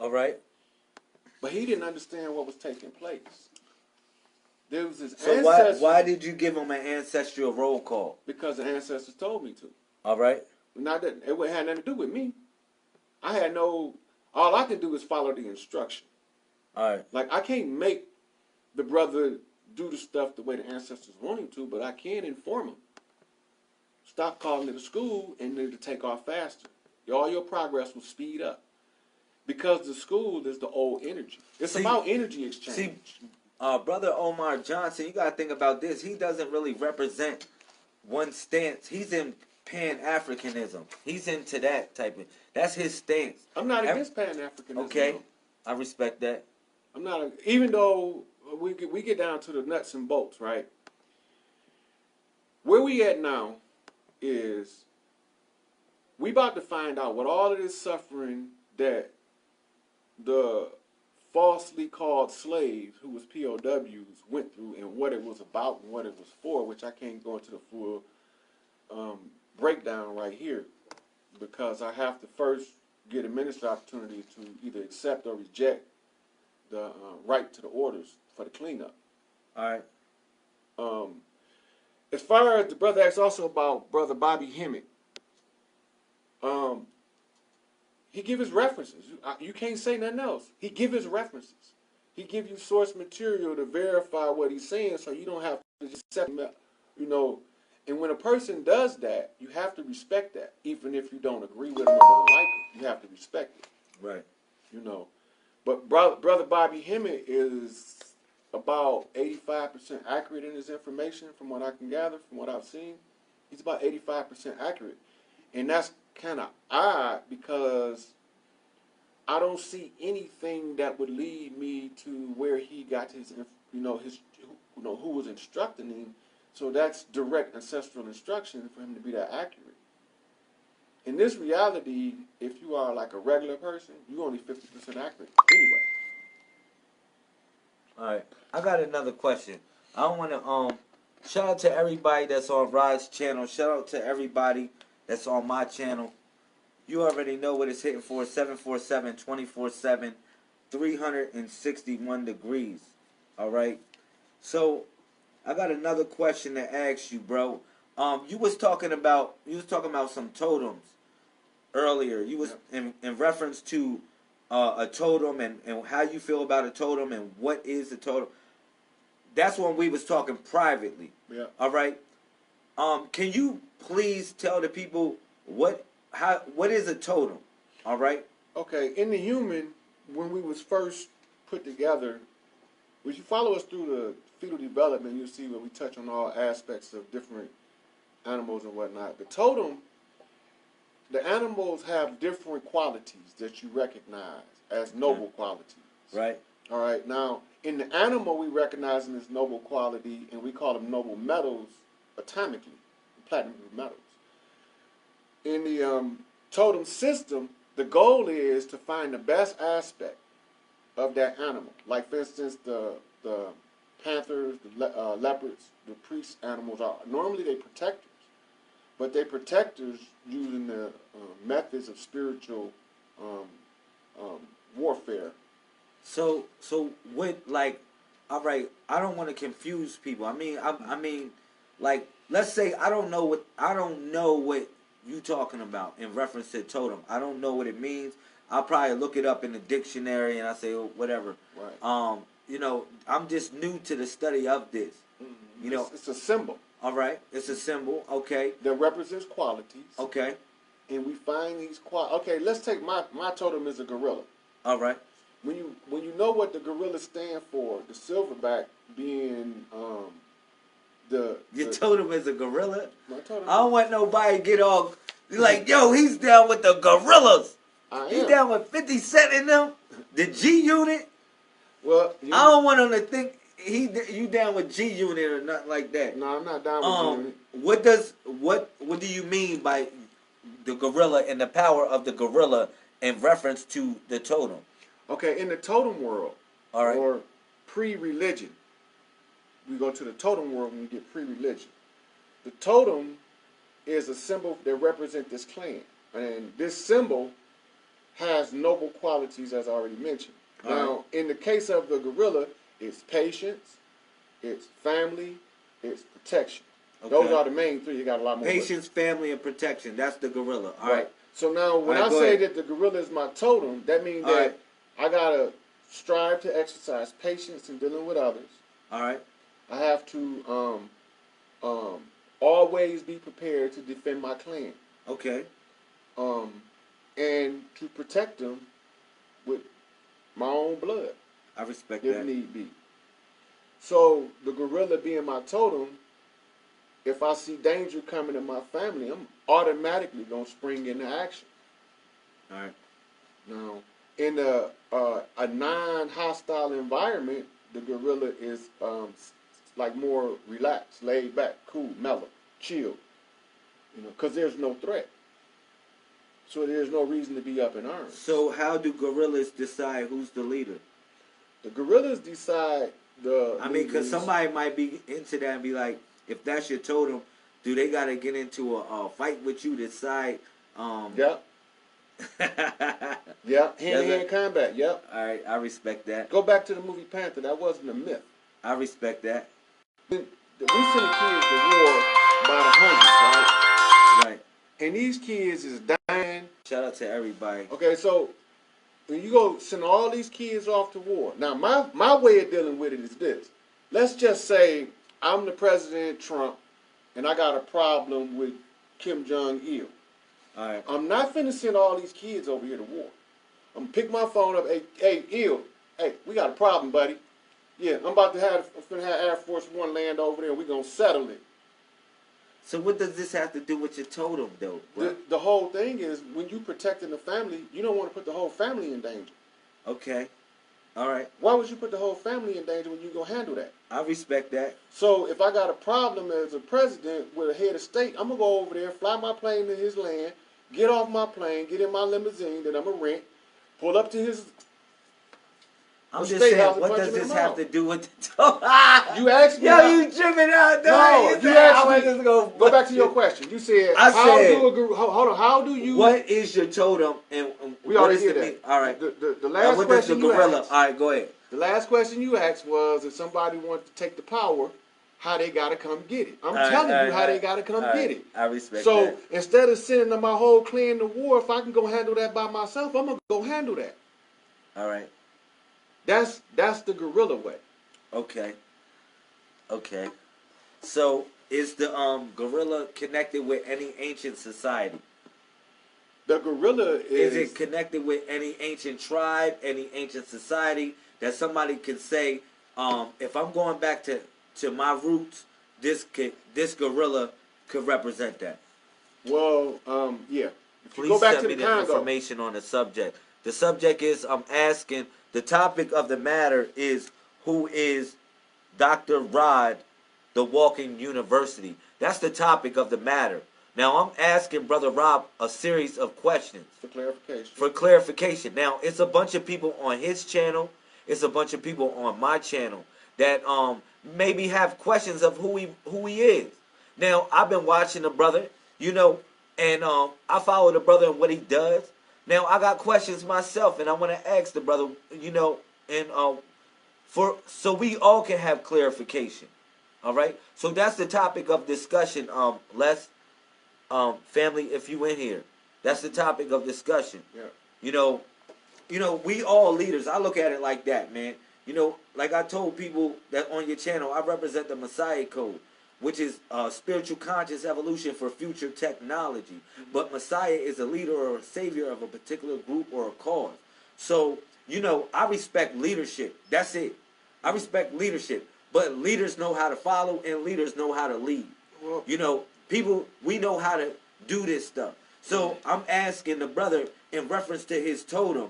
All right. But he didn't understand what was taking place. There was his So ancestors. why did you give him an ancestral roll call? Because the ancestors told me to. All right. Not that it had nothing to do with me. I had no. All I can do is follow the instruction. All right. Like I can't make the brother do the stuff the way the ancestors want him to, but I can inform him. Stop calling it a school and then to take off faster. All your progress will speed up. Because the school is the old energy. It's about energy exchange. See, Brother Omar Johnson, you got to think about this. He doesn't really represent one stance. He's in Pan-Africanism. He's into that type of... That's his stance. I'm not against Pan-Africanism. Okay. Though. I respect that. I'm not... Even though we get down to the nuts and bolts, right? Where we at now is we about to find out what all of this suffering that the falsely called slaves, who was POWs, went through and what it was about and what it was for, which I can't go into the full breakdown right here because I have to first get a minister opportunity to either accept or reject the right to the orders for the cleanup. All right. As far as the brother asked also about Brother Bobby Hemmett, he give his references. You can't say nothing else. He give his references. He give you source material to verify what he's saying, so you don't have to just accept him, you know. And when a person does that, you have to respect that, even if you don't agree with him or don't like him. You have to respect it. Right. You know. But Brother Bobby Hemmett is about 85% accurate in his information, from what I can gather, from what I've seen. He's about 85% accurate, and that's kind of odd because I don't see anything that would lead me to where he got his, who was instructing him. So that's direct ancestral instruction for him to be that accurate. In this reality, if you are like a regular person, you're only 50% accurate anyway. All right. I got another question. I want to shout out to everybody that's on Rod's channel. Shout out to everybody that's on my channel. You already know what it's hitting for. 747, 24/7, 361 degrees. All right. So I got another question to ask you, bro. You was talking about some totems earlier. You was in reference to a totem and how you feel about a totem and what is a totem. That's when we was talking privately. Yeah. All right. Can you please tell the people what is a totem? All right. Okay. In the human, when we was first put together, if you follow us through the fetal development, you'll see where we touch on all aspects of different animals and whatnot. The totem, the animals have different qualities that you recognize as noble qualities. Right. All right. Now, in the animal, we recognize them as noble quality, and we call them noble metals atomically, platinum metals. In the totem system, the goal is to find the best aspect of that animal. Like, for instance, the panthers, the leopards, the priest animals are normally they protectors, but they protectors using the methods of spiritual warfare. So what, like, all right, I don't want to confuse people. I mean, like, let's say I don't know what you talking about in reference to totem. I don't know what it means. I'll probably look it up in the dictionary and I say, oh, whatever. Right. I'm just new to the study of this. Mm-hmm. It's a symbol. All right, it's a symbol. Okay. That represents qualities. Okay. And we find these qualities. Okay, let's take my totem is a gorilla. All right. When you know what the gorilla stand for, the silverback being your totem is a gorilla. My totem. I don't want nobody to get all like, yo, he's down with the gorillas. He's down with 50 Cent in them. The G Unit. Well, I don't want him to think you down with G Unit or nothing like that. No, I'm not down with G Unit. What do you mean by the gorilla and the power of the gorilla in reference to the totem? Okay, in the totem world, all right, or pre-religion, we go to the totem world when we get pre-religion. The totem is a symbol that represents this clan, and this symbol has noble qualities, as I already mentioned. Now, in the case of the gorilla, it's patience, it's family, it's protection. Okay. Those are the main three. You got a lot more. Patience, family, and protection. That's the gorilla. All right. So now, when I say that the gorilla is my totem, that means that I gotta strive to exercise patience in dealing with others. All right. I have to always be prepared to defend my clan. Okay. And to protect them with my own blood. I respect that. If need be. So the gorilla being my totem, if I see danger coming in my family, I'm automatically gonna spring into action. All right. Now, in a non-hostile environment, the gorilla is like more relaxed, laid back, cool, mellow, chill. You know, because there's no threat. So there's no reason to be up in arms. So how do gorillas decide who's the leader? The gorillas decide the. I mean, because somebody might be into that and be like, if that's your totem, do they got to get into a fight with you to decide? Yep. Yep. Hand-to-hand combat. Yep. All right, I respect that. Go back to the movie Panther. That wasn't a myth. I respect that. We send the kids to war by the hundreds, right? Right. And these kids is dying. Shout out to everybody. Okay, so when you go send all these kids off to war. Now, my way of dealing with it is this. Let's just say I'm the President Trump, and I got a problem with Kim Jong-il. All right. I'm not finna send all these kids over here to war. I'm gonna pick my phone up. Hey, Il. Hey, we got a problem, buddy. Yeah, I'm finna have Air Force One land over there, and we're gonna settle it. So what does this have to do with your totem, though? The whole thing is, when you protecting the family, you don't want to put the whole family in danger. Okay. All right. Why would you put the whole family in danger when you gonna handle that? I respect that. So if I got a problem as a president with a head of state, I'm gonna go over there, fly my plane to his land, get off my plane, get in my limousine that I'm gonna rent, pull up to his. I'm just saying, what does this have to do with the totem? You asked me. Yo, you tripping out, though. No, you asked me. Go back to your question. You said, how do you? What is your totem? And we already did that. All right. The last what question the gorilla? You asked. All right, go ahead. The last question you asked was, if somebody wanted to take the power, how they gotta come get it. I'm telling you how they gotta come get it. I respect that. So instead of sending my whole clan to war, if I can go handle that by myself, I'm gonna go handle that. All right. That's the gorilla way. Okay. Okay. So is the gorilla connected with any ancient society? The gorilla is it connected with any ancient tribe, any ancient society that somebody can say, if I'm going back to my roots, this gorilla could represent that? Well, yeah. If Please you go back send to me the the Congo. information on the subject. The subject is, I'm asking, the topic of the matter is, who is Dr. Rod, the Walking University? That's the topic of the matter. Now, I'm asking Brother Rob a series of questions. For clarification. Now, it's a bunch of people on his channel. It's a bunch of people on my channel that maybe have questions of who he is. Now, I've been watching the brother, and I follow the brother and what he does. Now, I got questions myself, and I want to ask the brother, and so we all can have clarification. All right? So that's the topic of discussion, Les. Family, if you in here, that's the topic of discussion. Yeah. We all leaders. I look at it like that, man. Like I told people that on your channel, I represent the Messiah Code, which is spiritual conscious evolution for future technology. But Messiah is a leader or a savior of a particular group or a cause. So, I respect leadership. That's it. I respect leadership. But leaders know how to follow and leaders know how to lead. Well, people, we know how to do this stuff. So I'm asking the brother in reference to his totem.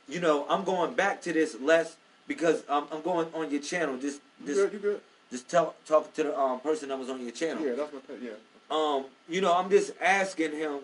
I'm going back to this less because I'm going on your channel. You good. Just talk to the person that was on your channel. Yeah, that's my pet. Yeah. I'm just asking him,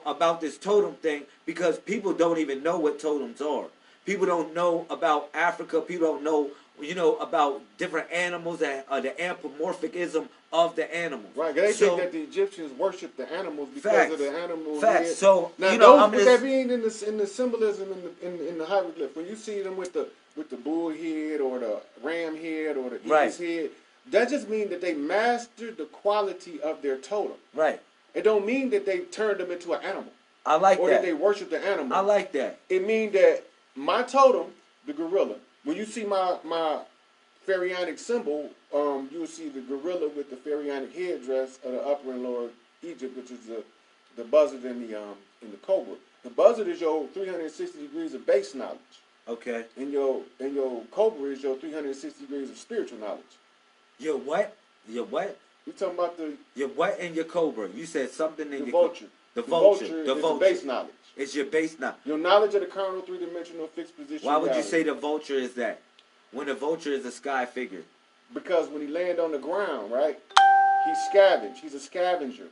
about this totem thing because people don't even know what totems are. People don't know about Africa. People don't know about different animals and the anthropomorphism of the animals. Right, they think So that the Egyptians worship the animals because facts, of the animal facts. head. So Now, those would that be in the symbolism in the hieroglyph? When you see them with the bull head or the ram head or the eagle's head, that just means that they mastered the quality of their totem. Right. It don't mean that they turned them into an animal. I like or that. Or that they worship the animal. I like that. It means that my totem, the gorilla, when you see my pharaonic symbol, you will see the gorilla with the pharaonic headdress of the upper and lower Egypt, which is the buzzard and the cobra. The buzzard is your 360 degrees of base knowledge. Okay. And your cobra is your 360 degrees of spiritual knowledge. Your what? Your what? You talking about your what and your cobra? You said something in the your vulture. The vulture. The vulture is base knowledge. It's your base knowledge. Your knowledge of the carnal three-dimensional fixed position. Why would you say the vulture is that? When the vulture is a sky figure? Because when he land on the ground, right, he scavenged. He's a scavenger.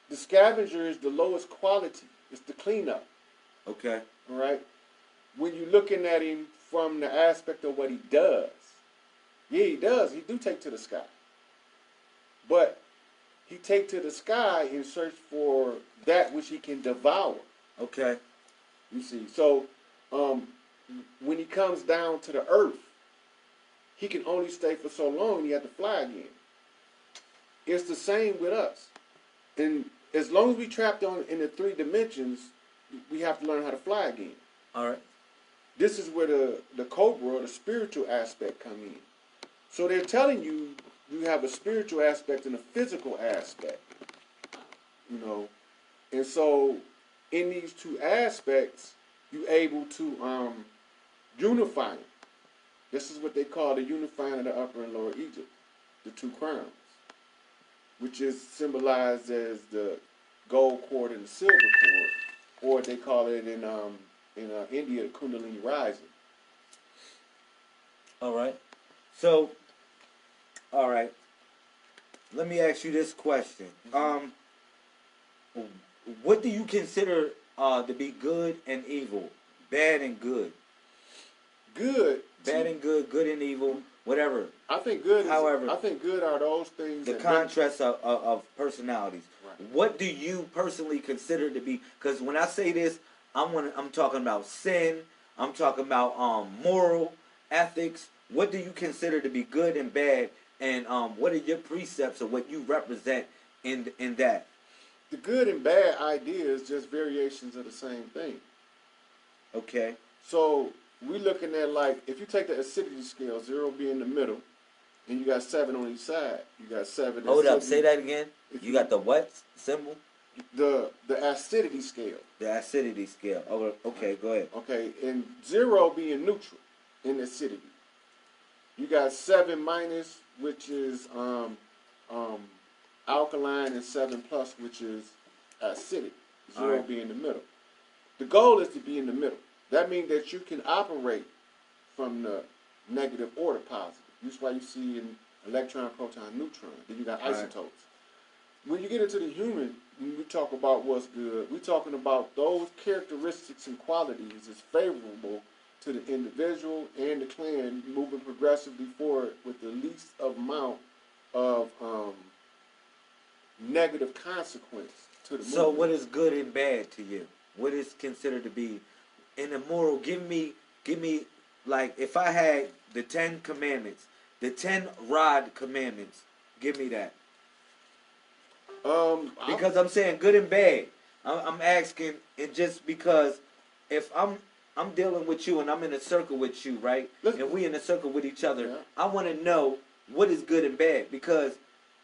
The scavenger is the lowest quality. It's the cleanup. Okay. All right. When you're looking at him from the aspect of what he does, yeah, he does. He do take to the sky. But he take to the sky in search for that which he can devour. Okay. You see. So when he comes down to the earth, he can only stay for so long and he have to fly again. It's the same with us. And as long as we trapped in the 3 dimensions, we have to learn how to fly again. All right. This is where the cobra, or the spiritual aspect, come in. So they're telling you have a spiritual aspect and a physical aspect. And so in these 2 aspects, you're able to unify them. This is what they call the unifying of the upper and lower Egypt, the 2 crowns, which is symbolized as the gold cord and the silver cord, or they call it in India the Kundalini rising. All right. So, all right. Let me ask you this question. What do you consider to be good and evil, bad and good? Good. Bad and good, good and evil, whatever. I think good. However, I think good are those things. The contrast of personalities. Right. What do you personally consider to be? Because when I say this, I'm talking about sin. I'm talking about moral ethics. What do you consider to be good and bad? And what are your precepts of what you represent in that? The good and bad idea is just variations of the same thing. Okay. So we're looking at, like, if you take the acidity scale, 0 being the middle, and you got 7 on each side. You got 7. Hold up, say that again. You got the what symbol? The acidity scale. The acidity scale. Oh, okay, go ahead. Okay, and 0 being neutral in acidity. You got 7 minus, which is alkaline, and 7 plus, which is acidic. 0 right. being the middle. The goal is to be in the middle. That means that you can operate from the negative or the positive. That's why you see an electron, proton, neutron. Then you got isotopes. Right. When you get into the human, when we talk about what's good, we're talking about those characteristics and qualities that's favorable to the individual and the clan, moving progressively forward with the least amount of negative consequence to the movement. So what is good and bad to you? What is considered to be in the moral? Give me like, if I had the 10 commandments, the 10 rod commandments, give me that. Because I'm saying good and bad. I'm asking, and just because if I'm dealing with you and I'm in a circle with you, right? And we in a circle with each other, yeah. I want to know what is good and bad, because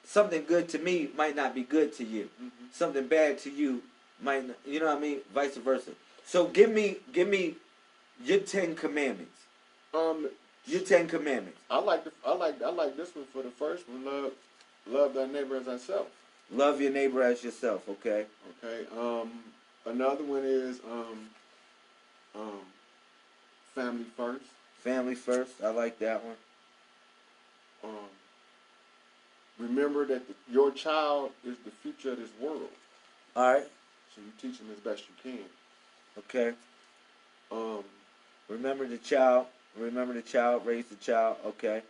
something good to me might not be good to you. Mm-hmm. Something bad to you might not, you know what I mean? Vice versa. So give me your 10 commandments. Your 10 commandments. I like this one for the first one. Love thy neighbor as thyself. Love your neighbor as yourself. Okay. Okay. Another one is family first. Family first. I like that one. Remember that your child is the future of this world. All right. So you teach them as best you can. Okay. Remember the child. Remember the child, raise the child. Okay,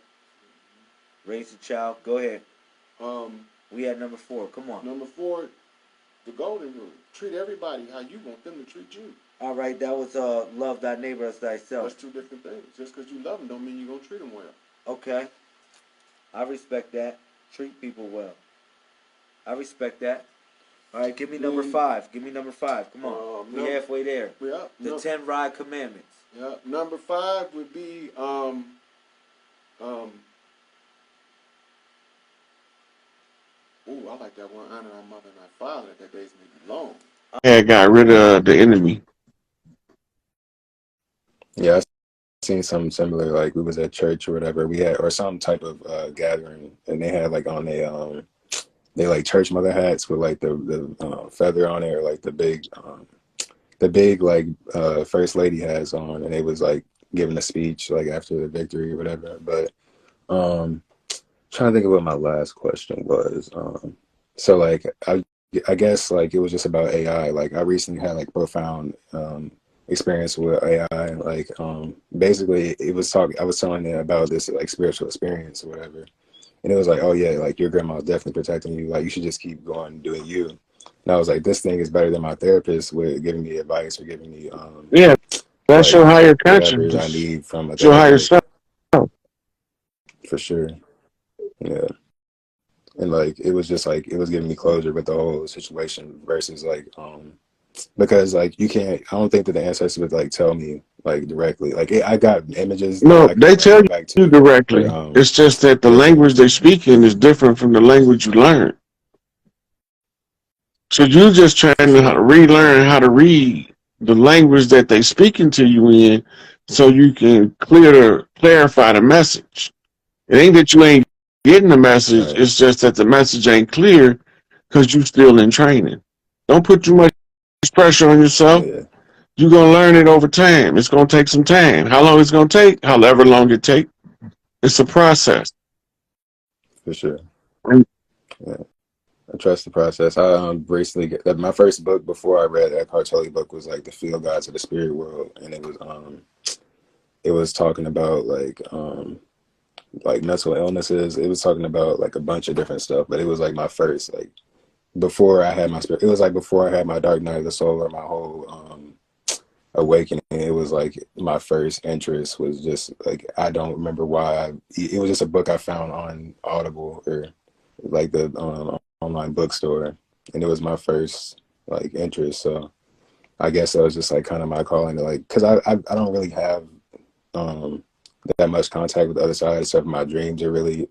raise the child. Go ahead. Um, We had number 4. Come on. Number 4, the golden rule: treat everybody how you want them to treat you. All right, that was love thy neighbor as That's thyself. 2 different things. Just because you love them don't mean you're gonna treat them well. Okay, I respect that. Treat people well. I respect that. All right, give me number Then, 5. Give me number 5. Come on, we halfway there. Yeah, The 10 ride commandments. yeah. Number 5 would be um. Ooh, I like that one. Honor thy mother and thy father, that their days may be long. Had got rid of the enemy. Yeah, I seen something similar. Like we was at church or whatever. We had or some type of gathering, and they had like on they like church mother hats with like the feather on it, or like the big like first lady has on, and they was like giving a speech like after the victory or whatever. But trying to think of what my last question was. So like I guess like it was just about AI. Like I recently had like profound experience with AI. Like basically it was talking. I was telling them about this like spiritual experience or whatever, and it was like, oh yeah, like your grandma's definitely protecting you. Like you should just keep going doing you. And I was like, this thing is better than my therapist with giving me advice or giving me Yeah, that's like your higher whatever I consciousness. need from a It's your higher therapist self. for sure. Yeah. And like it was just like it was giving me closure with the whole situation versus like because like you can't I don't think that the ancestors would like tell me like directly like I got images that No, I can they like tell go back you to but directly. It's just that the yeah language they speak in is different from the language you learn. So you're just trying for to sure relearn how to read the language that they speaking to you in, so you can clarify the message. It ain't that you ain't getting the message. right It's just that the message ain't clear because you still in training. Don't put too much pressure on yourself. yeah You're gonna learn it over time. It's gonna take some time. How long it's gonna take? However long it take. It's a process. for sure And yeah I trust the process. I recently my first book before I read Eckhart Tolle book was like The Field Guide to the Spirit World, and it was talking about like mental illnesses. It was talking about like a bunch of different stuff, but it was like my first like before I had my spirit. It was like before I had my Dark Night of the Soul or my whole awakening. It was like my first interest was just like I don't remember why. It was just a book I found on Audible or like the online bookstore, and it was my first like interest. So I guess that was just like kind of my calling to like because I don't really have um that much contact with the other side except my dreams are really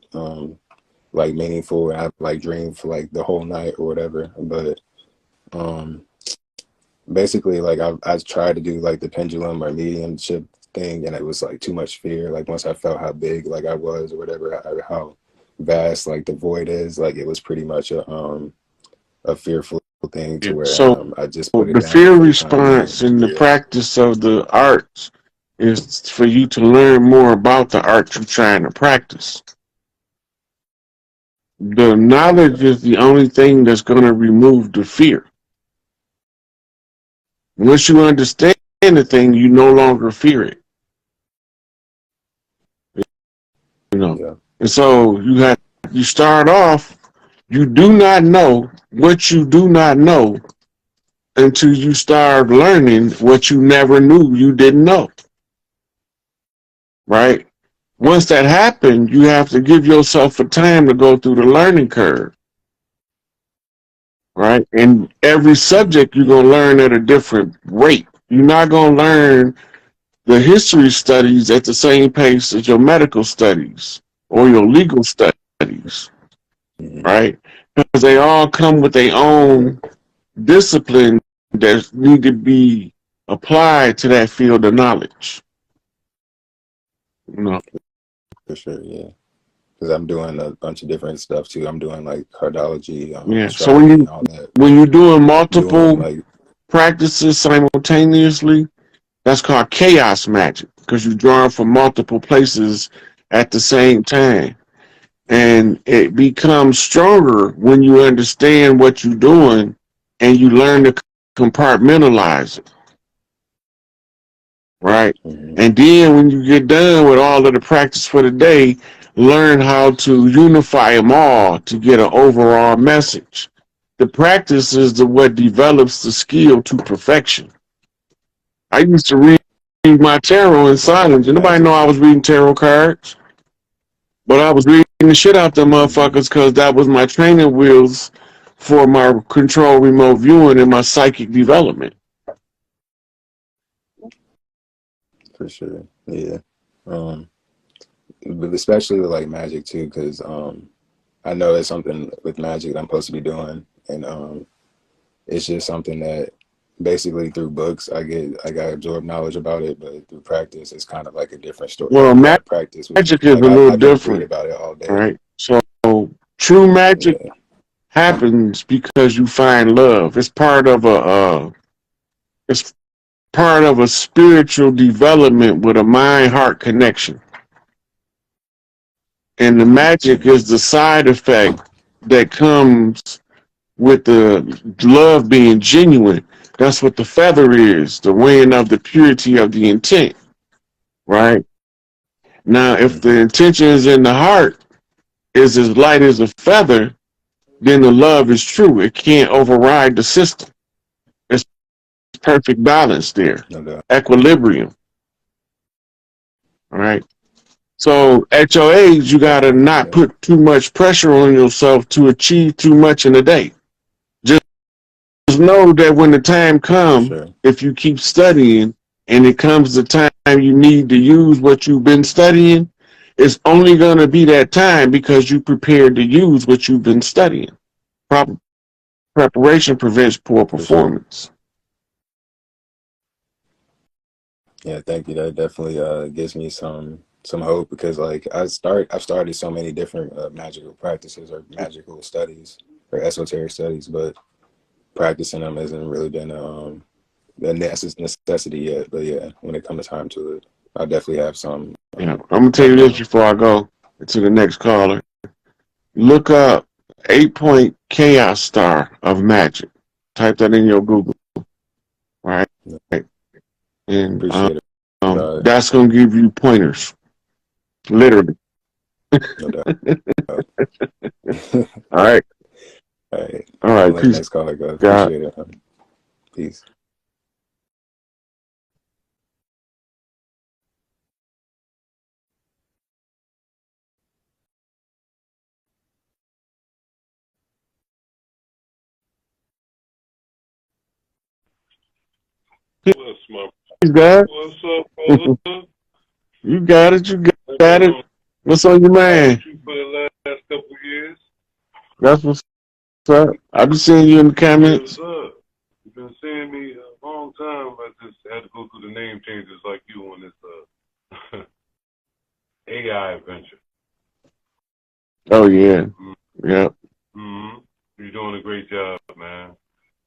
like meaningful, and I like dream for like the whole night or whatever. But um basically like I tried to do like the pendulum or mediumship thing, and it was like too much fear. Like once I felt how big like I was or whatever, how vast like the void is, like it was pretty much a fearful thing to where so I just put it the down fear for the time response being. in the Yeah, practice of the arts is for you to learn more about the art you're trying to practice. The knowledge okay, is the only thing that's going to remove the fear. Once you understand the thing, you no longer fear it. You know, yeah, and so you start off. You do not know what you do not know until you start learning what you never knew you didn't know. Right? Once that happens, you have to give yourself a time to go through the learning curve. Right? And every subject you're mm-hmm. gonna learn at a different rate. You're not gonna learn the history studies at the same pace as your medical studies or your legal studies, Mm-hmm. right? Because they all come with their own discipline that need to be applied to that field of knowledge. You know, For sure, yeah. Because I'm doing a bunch of different stuff too. I'm doing like cardiology, yeah. So astrology, all that. when you're doing Doing multiple like practices simultaneously, that's called chaos magic because you're drawing from multiple places at the same time. And it becomes stronger when you understand what you're doing and you learn to compartmentalize it. right? Mm-hmm. And then when you get done with all of the practice for the day, learn how to unify them all to get an overall message. The practice is what develops the skill to perfection. I used to read my tarot in Right. silence. And nobody know Magic. I was reading tarot cards, but I was reading the shit out them Mm-hmm. motherfuckers because that was my training wheels for my control remote viewing and my psychic development. For sure. Yeah. Um, but especially with like magic too, because I know it's something with magic that I'm supposed to be doing, and it's just something that basically through books I got absorb knowledge about it, but through practice it's kind of like a different story. Well, Like you got to practice with magic is a like little I just read different, about it all day. right? So true magic Yeah. happens because you find love. It's part of a spiritual development with a mind heart connection. And the magic Mm-hmm. is the side effect that comes with the love being genuine. That's what the feather is, the weighing of the purity of the intent, right? Now, if the Mm-hmm. intention is in the heart, is as light as a feather, then the love is true. It can't override the system. It's perfect balance there, No doubt. equilibrium, all right? So at your age, you gotta not Yeah. put too much pressure on yourself to achieve too much in a day. Just know that when the time For comes, sure. if you keep studying and it comes the time you need to use what you've been studying, it's only gonna be that time because you prepared to use what you've been studying. Proper preparation prevents poor For sure. performance. Yeah, thank you. That definitely gives me some hope because like I've started so many different magical practices or magical studies or esoteric studies, but practicing them hasn't really been a necessity yet. But yeah, when it comes time to it, I definitely have some Yeah, I'm gonna tell you this background. before I go to the next caller. Look up 8-point chaos star of magic. Type that in your Google, right? And Appreciate it. that's gonna give you pointers, literally. No doubt. All All right, right. all I'm gonna right. let the Peace, next caller go. God. Appreciate it. Peace. What's my Peace, God. what's up, brother? You got it. You I've got been it. on What's on your ride with mind? you for the last couple of years. That's what's up. I be seeing you in the Yes, comments. sir. You've been seeing me a long time. I just had to go through the name changes like you on this AI adventure. Oh yeah, yeah. Mm-hmm. You're doing a great job, man.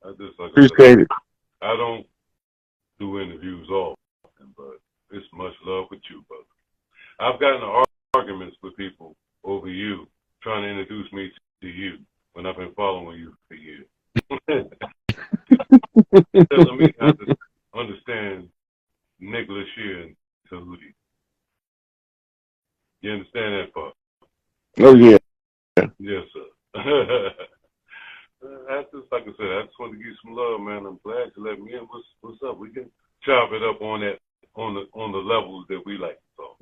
I just like I said, Appreciate it. I don't do interviews often, but it's much love with you, brother. I've gotten in arguments with people over you, trying to introduce me to you when I've been following you for years. Telling me how to understand Nicholas Shear and Tahuti. You understand that part? Oh yeah. Yes, sir. That's just like I said. I just want to give you some love, man. I'm glad you let me in. What's up? We can chop it up on that on the levels that we like. So,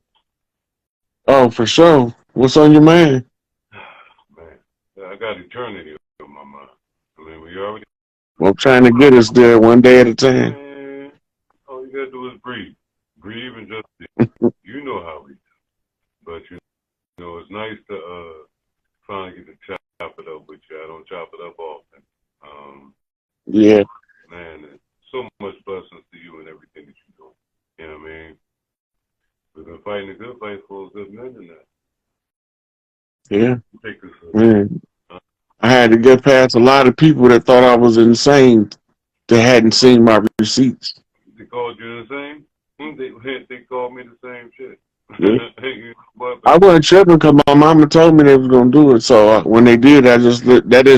Oh, for sure. What's on your mind? man, I got eternity on my mind. I mean, we already, Well, I'm trying to get us there one day at a time. man. All you gotta do is breathe, breathe, and just you know how we do. But you know, it's nice to finally get to chop it up with you. I don't chop it up often. Um, Yeah, man, so much blessings to you and everything that you're doing. You know what I mean? We've been fighting a good fight for a good minute now. yeah. Take this. Man, I had to get past a lot of people that thought I was insane that hadn't seen my receipts. They called you the same. They called me the same shit. Yeah. But I wasn't tripping because my mama told me they was gonna do it. So when they did, that just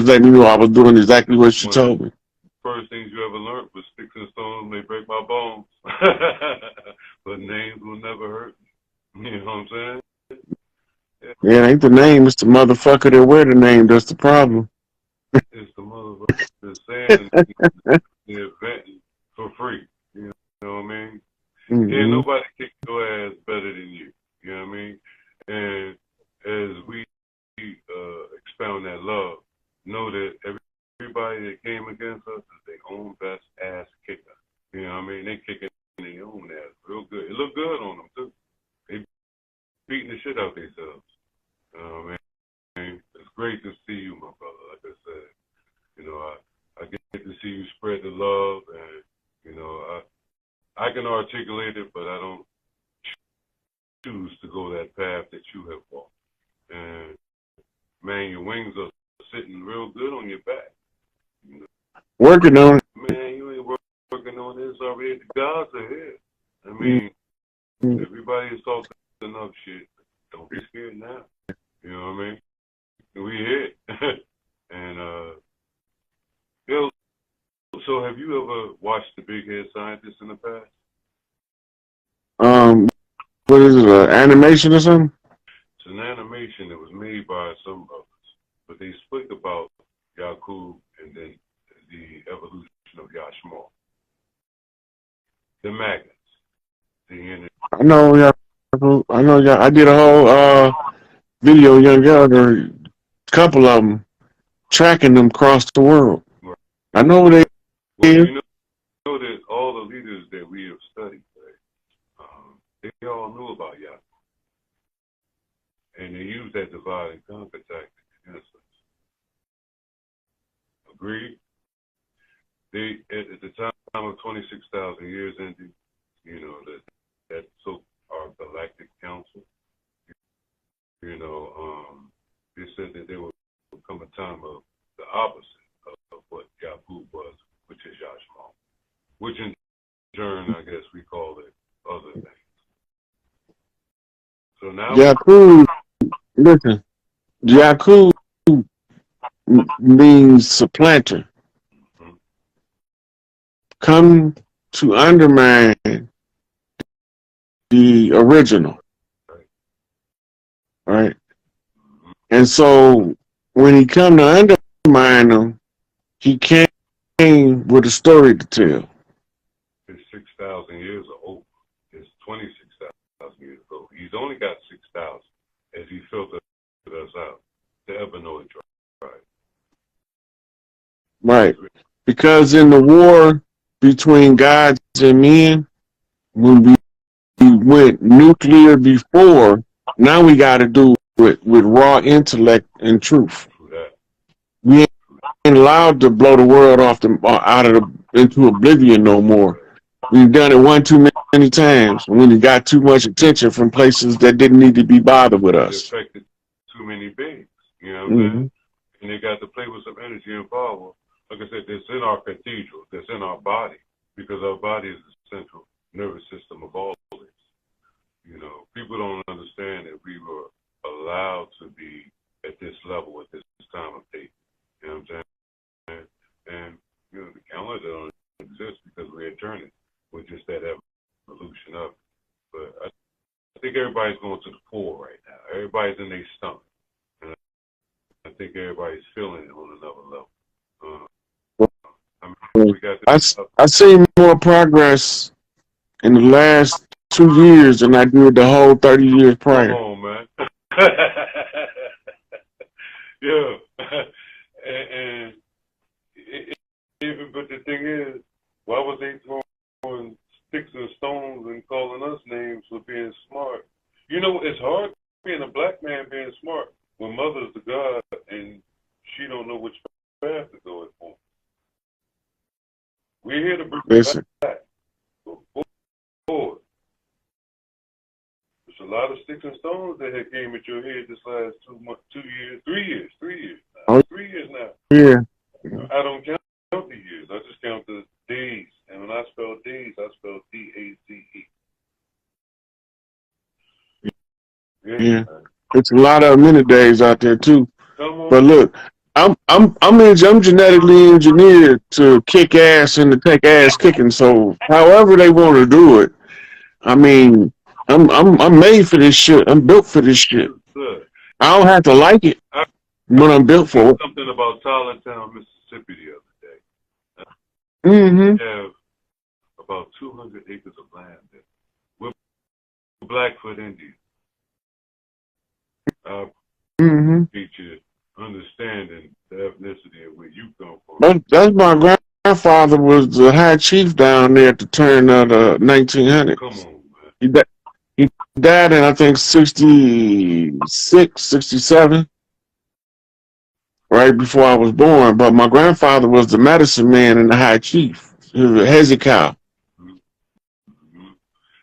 let me know I was doing exactly what she one of told the me. first things you ever learned was sticks and stones may break my bones. but names will never hurt me. You know what I'm saying? Yeah, it ain't the name, it's the motherfucker that wear the name that's the problem. It's the motherfucker that's saying the event for free. You know what I mean? Yeah, Mm-hmm. nobody kicks your ass better than you. You know what I mean? And as we expound that love, know that everybody that came against us is their own best ass kicker. You know what I mean? They kicking their own ass real good. It look good on them too. They beating the shit out themselves. Man, it's great to see you, my brother. Like I said, you know, I get to see you spread the love, and you know, I can articulate it, but I don't choose to go that path that you have walked. And man, your wings are sitting real good on your back. You know, Working on it. man, you ain't working on this already. The gods are here. I mean, Mm-hmm. everybody is talking enough shit. Don't be scared now. You know what I mean? We hit. And yo, so have you ever watched the Big Head Scientist in the past? What is it, animation or something? It's an animation that was made by some brothers, but they speak about Yakub and then the evolution of Yashmar. The magnets. I know, yeah. I know, yeah. I did a whole video, Young Elder, couple of them, tracking them across the world. Right. I know they. Well, you know that all the leaders that we have studied, right, they all knew about Yakub. And they used that divide and conquer tactic against us. Agreed? They, at the time of 26,000 years ending, you know, that so our galactic council, you know, they said that there would come a time of the opposite of what Yakub was, which is Yashma, which in turn, I guess we call it other things. So now Yakub, listen, Yakub means supplanter. Mm-hmm. Come to undermine the original. Right? Mm-hmm. And so when he come to undermine them, he came with a story to tell. His 6,000 years are over. It's 26,000 years ago. He's only got 6,000 as he filtered us out. The Ebonite tribe. Right. Because in the war between gods and men, when we went nuclear before, now we got to do it with raw intellect and truth. We ain't allowed to blow the world off into oblivion no more. We've done it one too many times when it got too much attention from places that didn't need to be bothered with us. It affected too many beings, you know what I'm saying? And they got to play with some energy and power. Like I said, that's in our cathedral, that's in our body, because our body is the central nervous system of all this. You know, people don't understand that we were allowed to be at this level at this time of date. You know what I'm saying? And you know, the calendar don't exist because we're eternal. We're just that evolution of it. But I think everybody's going to the pool right now. Everybody's in their stomach. And I think everybody's feeling it on another level. I seen more progress in the last 2 years than I did the whole 30 years prior. Come on, man. Yeah. And even, but the thing is, why was they throwing sticks and stones and calling us names for being smart? You know, it's hard being a black man being smart when mother's the God and she don't know which path to go for. We're here to bring it back. Forward. There's a lot of sticks and stones that had came at your head this last 3 years now. 3 years now. Yeah. I don't count the years. I just count the days. And when I spell days, I spell D-A-Z-E. Yeah. It's a lot of minute days out there too. Come on. But look, I'm genetically engineered to kick ass and to take ass kicking. So however they want to do it, I mean, I'm made for this shit. I'm built for this shit. Good. I don't have to like it, I but I'm built for read it. something about Tylertown, Mississippi the other day. Mm-hmm. We have about 200 acres of land there. We're Blackfoot Indians. Our Mm-hmm. teacher understanding the ethnicity of where you come from. That's my grandfather was the high chief down there at the turn of the 1900s. Come on, man. He died in, I think, 66, 67, right before I was born. But my grandfather was the medicine man and the high chief. He was a Hezekiah. Mm-hmm.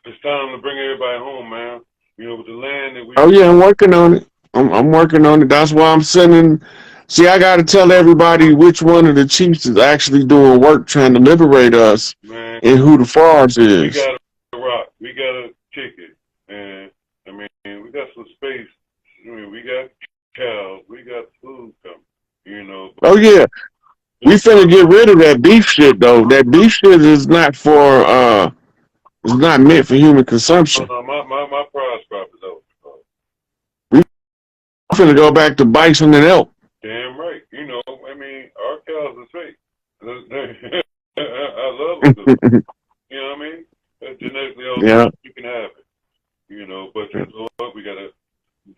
It's time to bring everybody home, man. You know, with the land that we. Oh, yeah, I'm working on it. I'm working on it. That's why I'm sending. See, I got to tell everybody which one of the chiefs is actually doing work trying to liberate us, Man, and who the Force we is. got to rock. We got to kick it. And, I mean, we got some space. I mean, we got cows. We got food coming. You know. Oh, yeah. We finna get rid of that beef shit, though. That beef shit is not for, it's not meant for human consumption. My prize crop is over. We finna go back to bison and elk. Damn right. You know, I mean, our cows are fake. I love them. You know what I mean? Genetically altered, Yeah. you can have it. You know, but you know what? We gotta,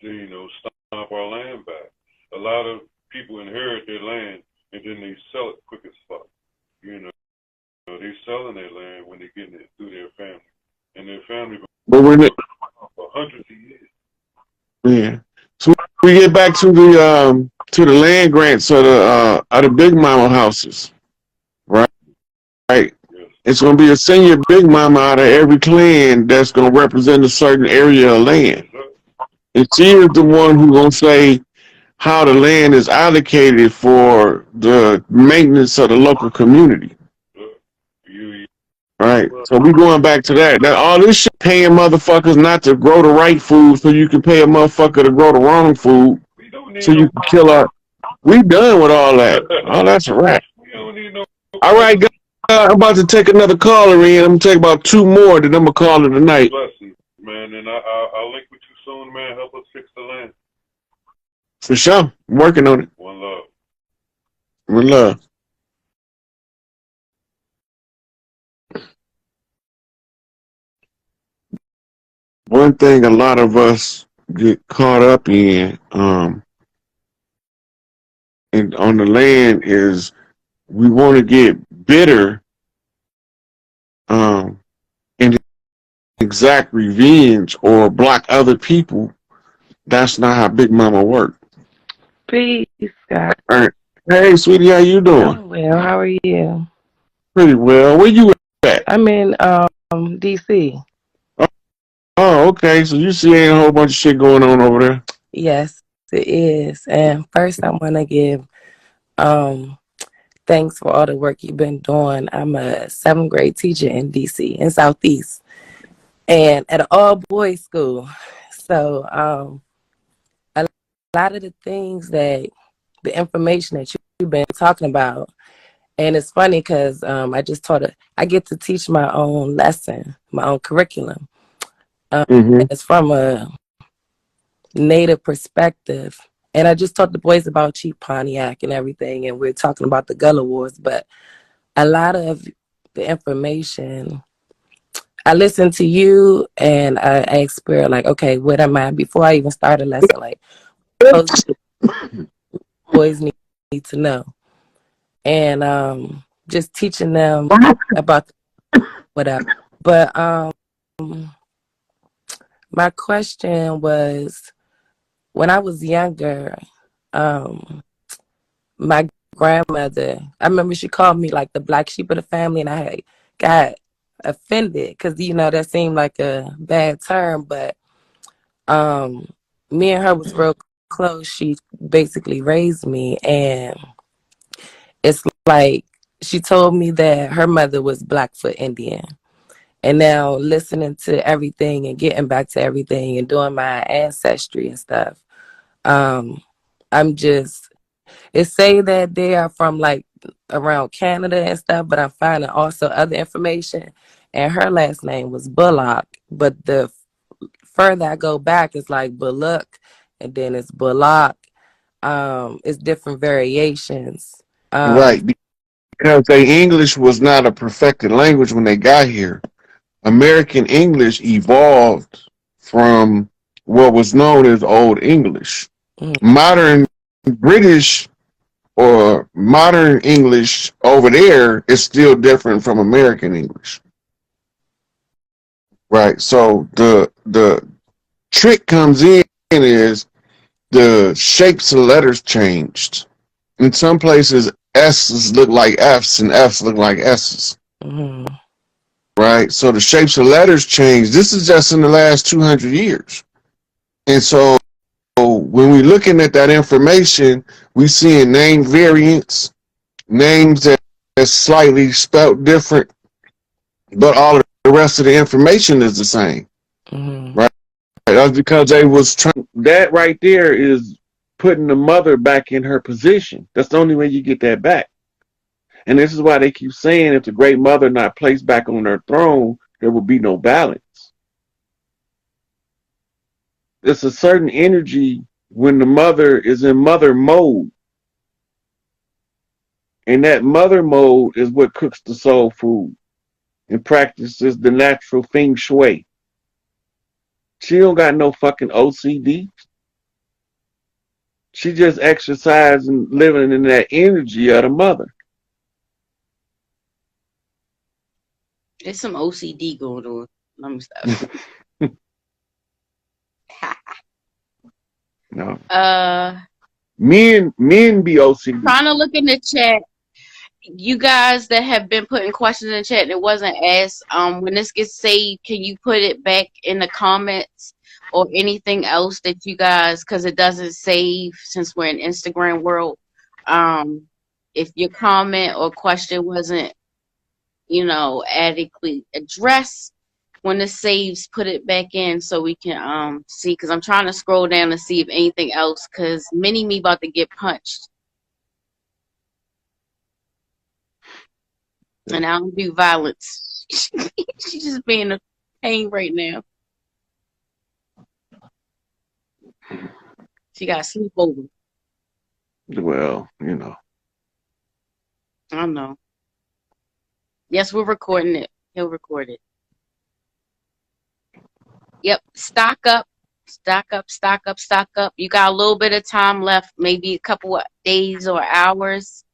you know, stomp our land back. A lot of people inherit their land and then they sell it quick as fuck. You know, they selling their land when they getting it through their family, and their family But when it, for hundreds of years. yeah. So we get back to the land grants of the Big Mama houses, right? Right. Yes. It's gonna be a senior Big Mama out of every clan that's gonna represent a certain area of land. And she is the one who's gonna say how the land is allocated for the maintenance of the local community. You, Right. So we going back to that. That all this shit paying motherfuckers not to grow the right food so you can pay a motherfucker to grow the wrong food we don't need so no. you can kill our. We done with all that. Oh, that's a wrap. We don't need no. All right, guys. I'm about to take another caller in. I'm gonna take about two more, then I'm gonna call it a night. Blessings, man, and I'll link with you soon, man. Help us fix the land. For sure. I'm working on it. One love. With love. One thing a lot of us get caught up in, and on the land is we want to get bitter, and exact revenge or block other people. That's not how Big Mama works. Peace, Scott. All right. Hey, sweetie, how you doing? I'm well. How are you? Pretty well. Where you at? I'm in DC. Oh, okay. So you see ain't a whole bunch of shit going on over there. Yes, it is. And first I wanna give um thanks for all the work you've been doing. I'm a seventh grade teacher in DC in Southeast and at an all boys school. So a lot of the things that the information that you've been talking about. And it's funny because I get to teach my own lesson, my own curriculum. Mm-hmm. It's from a Native perspective. And I just taught the boys about Chief Pontiac and everything. And we're talking about the Gullah Wars. But a lot of the information, I listen to you and I ask Spirit, like, okay, what am I, before I even start a lesson, like, what boys need to know. And just teaching them about whatever. But my question was, when I was younger, my grandmother, I remember she called me like the black sheep of the family, and I had got offended because, that seemed like a bad term. But me and her was real close. She basically raised me, and it's like she told me that her mother was Blackfoot Indian. And now listening to everything and getting back to everything and doing my ancestry and stuff, I'm just, it say that they are from like around Canada and stuff, but I'm finding also other information. and her last name was Bullock. But the further I go back, it's like Bullock, and then it's Bullock. It's different variations. Right, because their English was not a perfected language when they got here. American English evolved from what was known as Old English. Mm, Modern British or modern English over there is still different from American English. Right. So the trick comes in is the shapes of letters changed. In some places S's look like F's and F's look like S's. mm, Right? So the shapes of letters change. This is just in the last 200 years. And so when we're looking at that information, we seeing name variants, names that are slightly spelled different, but all of the rest of the information is the same. mm. Right? That's because they was trying. That right there is putting the mother back in her position. That's the only way you get that back. And this is why they keep saying if the great mother not placed back on her throne, there will be no balance. It's a certain energy when the mother is in mother mode. And that mother mode is what cooks the soul food and practices the natural feng shui. She don't got no fucking OCD. She just exercising, living in that energy of the mother. There's some OCD going on. Let me stop. No. Men be OCD. trying to look in the chat. You guys that have been putting questions in the chat and it wasn't asked, when this gets saved, can you put it back in the comments or anything else that you guys, because it doesn't save since we're in Instagram world. If your comment or question wasn't, adequately addressed, when it saves, put it back in so we can see, because I'm trying to scroll down to see if anything else, because Mini Me about to get punched. And I don't do violence. She's just being a pain right now. She got sleepover. Well, I know. Yes, we're recording it. He'll record it. Yep. Stock up. Stock up, stock up, stock up. You got a little bit of time left, maybe a couple of days or hours.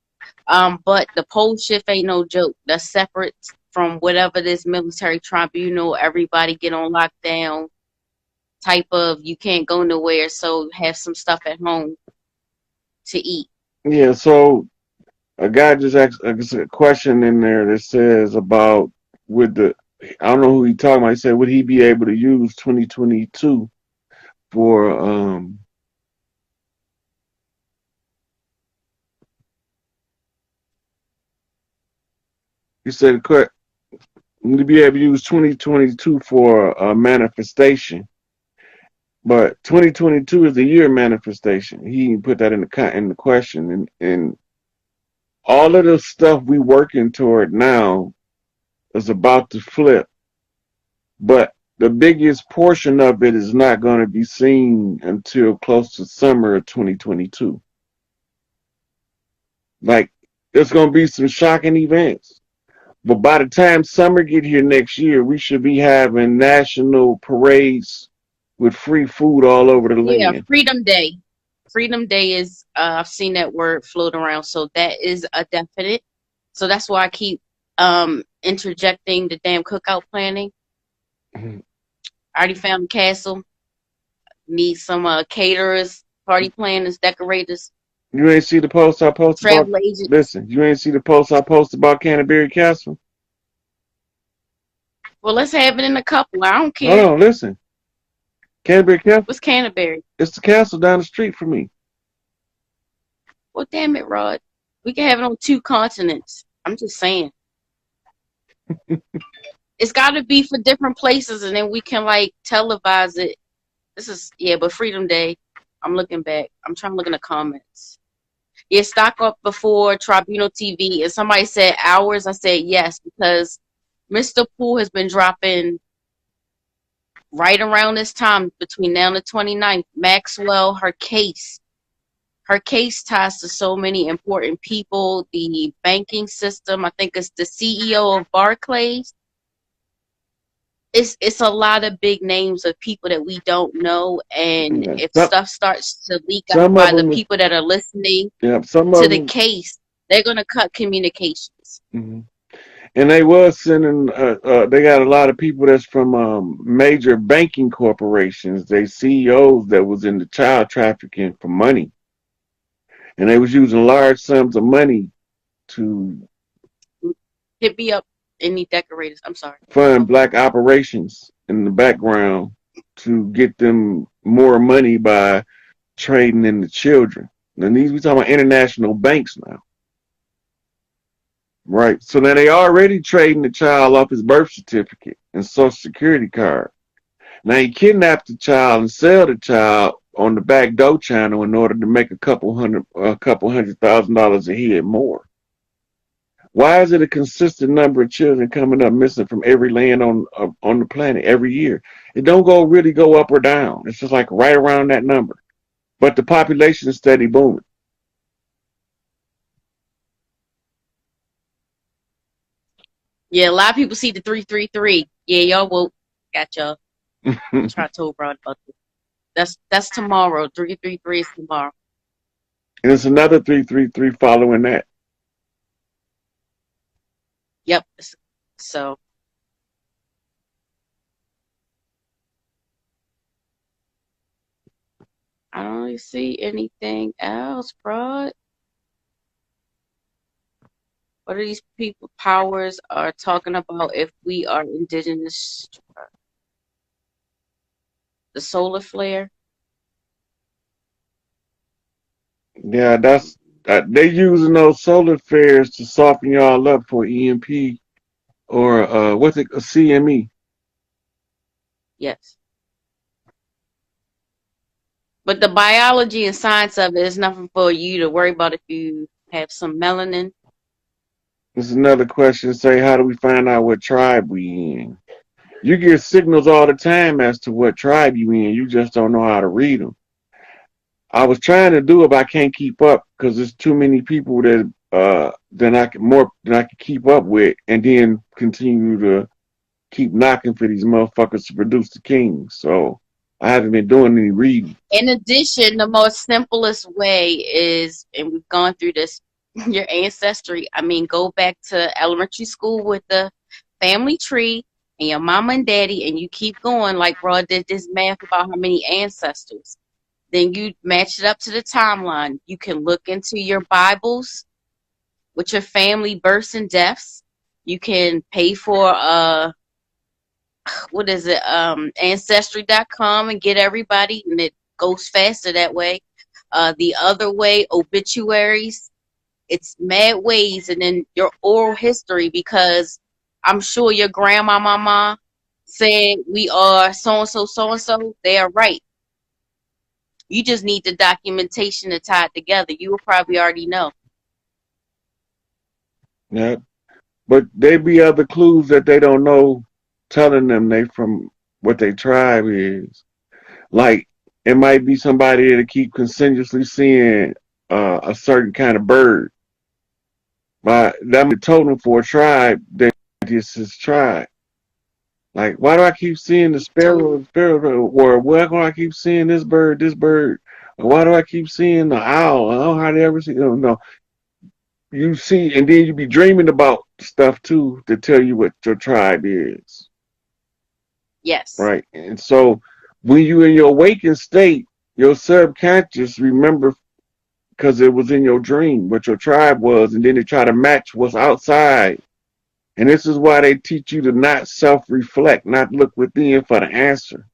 But the pole shift ain't no joke. That's separate from whatever this military tribunal, everybody get on lockdown type of, you can't go nowhere, so have some stuff at home to eat. Yeah, so a guy just asked a question in there that says about I don't know who he talking about. He said, would he be able to use 2022 for he said, correct, to be able to use 2022 for a manifestation. But 2022 is the year of manifestation. He put that in the question, and all of the stuff we working toward now is about to flip. But the biggest portion of it is not going to be seen until close to summer of 2022. Like, there's going to be some shocking events. But by the time summer get here next year, we should be having national parades with free food all over the land. Yeah, Freedom Day. Freedom Day is, I've seen that word float around, so that is a definite. So that's why I keep interjecting the damn cookout planning. Mhm. I already found the castle. Need some caterers, party planners, decorators. You ain't see the post I posted Travel about. agent. Listen, you ain't see the post I posted about Canterbury Castle. Well, let's have it in a couple. I don't care. Hold on, listen. Canterbury Castle. What's Canterbury? It's the castle down the street from me. Well, damn it, Rod. We can have it on 2 continents. I'm just saying. It's got to be for different places, and then we can televise it. But Freedom Day. I'm looking back. I'm trying to look in the comments. Yeah, stock up before Tribunal TV. And somebody said hours. I said yes, because Mr. Poole has been dropping right around this time between now and the 29th. Maxwell, her case ties to so many important people, the banking system. I think it's the CEO of Barclays. It's a lot of big names of people that we don't know, and Yeah. if stuff starts to leak out Some by of the them, people that are listening some to of the them, case, they're gonna cut communications. and they was sending. They got a lot of people that's from major banking corporations. They CEOs that was into child trafficking for money, and they was using large sums of money to Hit me up, any decorators. I'm sorry. fund black operations in the background to get them more money by trading in the children. And these we talking about international banks now. Right. So now they already trading the child off his birth certificate and social security card. Now he kidnapped the child and sell the child on the back door channel in order to make a couple $100,000 a head more. Why is it a consistent number of children coming up missing from every land on the planet every year? It don't really go up or down. It's just like right around that number. But the population is steady booming. Yeah, a lot of people see the 333. Yeah, y'all woke. Got y'all. Try to tell Broad about this. That's tomorrow. 333 is tomorrow. And it's another 333 following that. Yep. So I don't really see anything else, Broad. What are these people powers are talking about if we are indigenous? The solar flare. Yeah, they using those solar flares to soften y'all up for EMP or what's it, a CME. Yes. But the biology and science of it is nothing for you to worry about if you have some melanin. There's another question. Say, how do we find out what tribe we in? You get signals all the time as to what tribe you in. You just don't know how to read them. I was trying to do it, but I can't keep up because there's too many people that than I can keep up with, and then continue to keep knocking for these motherfuckers to produce the kings. So I haven't been doing any reading. In addition, the most simplest way is, and we've gone through this, your ancestry. I mean, go back to elementary school with the family tree and your mama and daddy, and you keep going like Rod did this math about how many ancestors. Then you match it up to the timeline. You can look into your Bibles with your family births and deaths. You can pay for what is it, ancestry.com and get everybody, and it goes faster that way. The other way, obituaries. It's mad ways, and then your oral history, because I'm sure your grandma mama said we are so and so. They are right. You just need the documentation to tie it together. You will probably already know. Yeah, but there be other clues that they don't know, telling them they from what their tribe is. Like it might be somebody that keep continuously seeing a certain kind of bird. But that be totem for a tribe that this is tribe. Like, why do I keep seeing the So sparrow, or why do I keep seeing this bird, Or why do I keep seeing the owl? I don't know how they ever see. No, you see, and then you be dreaming about stuff too to tell you what your tribe is, yes. right? And so, when you in your waking state, your subconscious remember because it was in your dream what your tribe was, and then they try to match what's outside. And this is why they teach you to not self-reflect, not look within for the answer.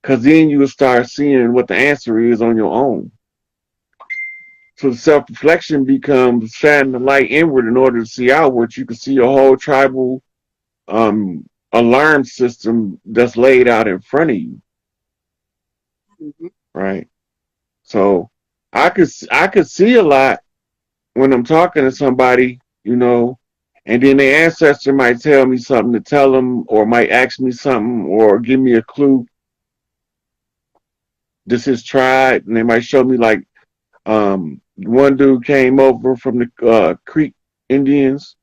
Because then you will start seeing what the answer is on your own. So self-reflection becomes shining the light inward in order to see outward. You can see your whole tribal alarm system that's laid out in front of you, Mm-hmm. right? So I could see a lot when I'm talking to somebody, And then their ancestor might tell me something to tell them, or might ask me something, or give me a clue. This is tribe, and they might show me like one dude came over from the Creek Indians,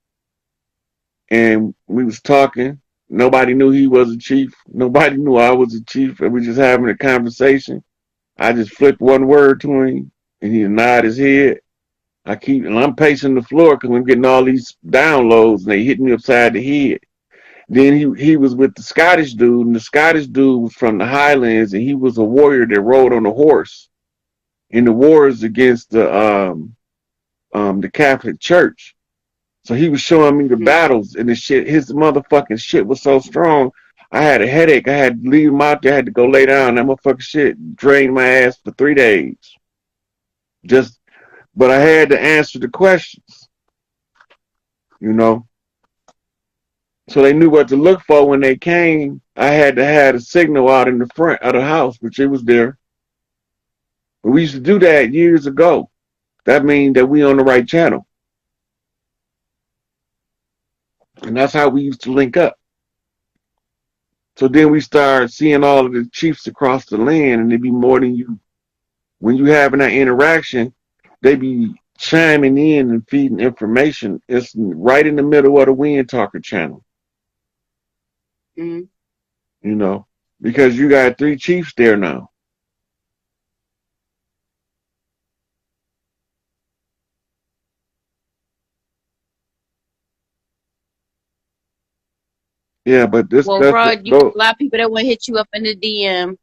and we was talking. Nobody knew he was a chief. Nobody knew I was a chief, and we just having a conversation. I just flipped one word to him, and he nodded his head. And I'm pacing the floor because I'm getting all these downloads, and they hit me upside the head. Then he was with the Scottish dude, and the Scottish dude was from the Highlands, and he was a warrior that rode on a horse in the wars against the Catholic Church. So he was showing me the battles, and the shit. His motherfucking shit was so strong. I had a headache. I had to leave him out there. I had to go lay down. That motherfucking shit drained my ass for 3 days. But I had to answer the questions, you know. So they knew what to look for when they came. I had to have a signal out in the front of the house, which it was there. But we used to do that years ago. That means that we on the right channel. And that's how we used to link up. So then we started seeing all of the chiefs across the land, and it'd be more than you. When you having that interaction, they be chiming in and feeding information. It's right in the middle of the Wind Talker channel. Mm-hmm. You know, because you got 3 chiefs there now. Yeah, but Well, Rod, you got a lot of people that want to hit you up in the DM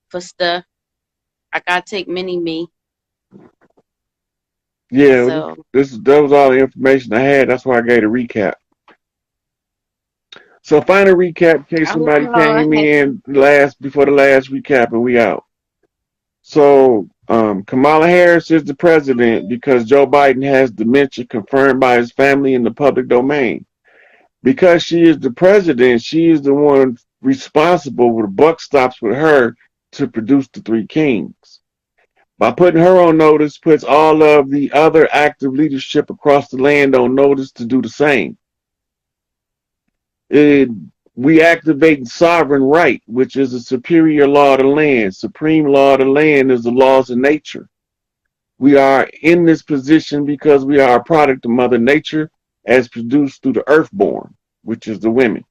for stuff. I gotta take mini-me. Yeah, So that was all the information I had. That's why I gave a recap. So final recap in case I hope somebody you all came have. in before the last recap and we out. So Kamala Harris is the president because Joe Biden has dementia confirmed by his family in the public domain. Because she is the president, she is the one responsible where the buck stops with her to produce the 3 kings. By putting her on notice, puts all of the other active leadership across the land on notice to do the same. We activate sovereign right, which is a superior law of the land. Supreme law of the land is the laws of nature. We are in this position because we are a product of Mother Nature as produced through the earthborn, which is the women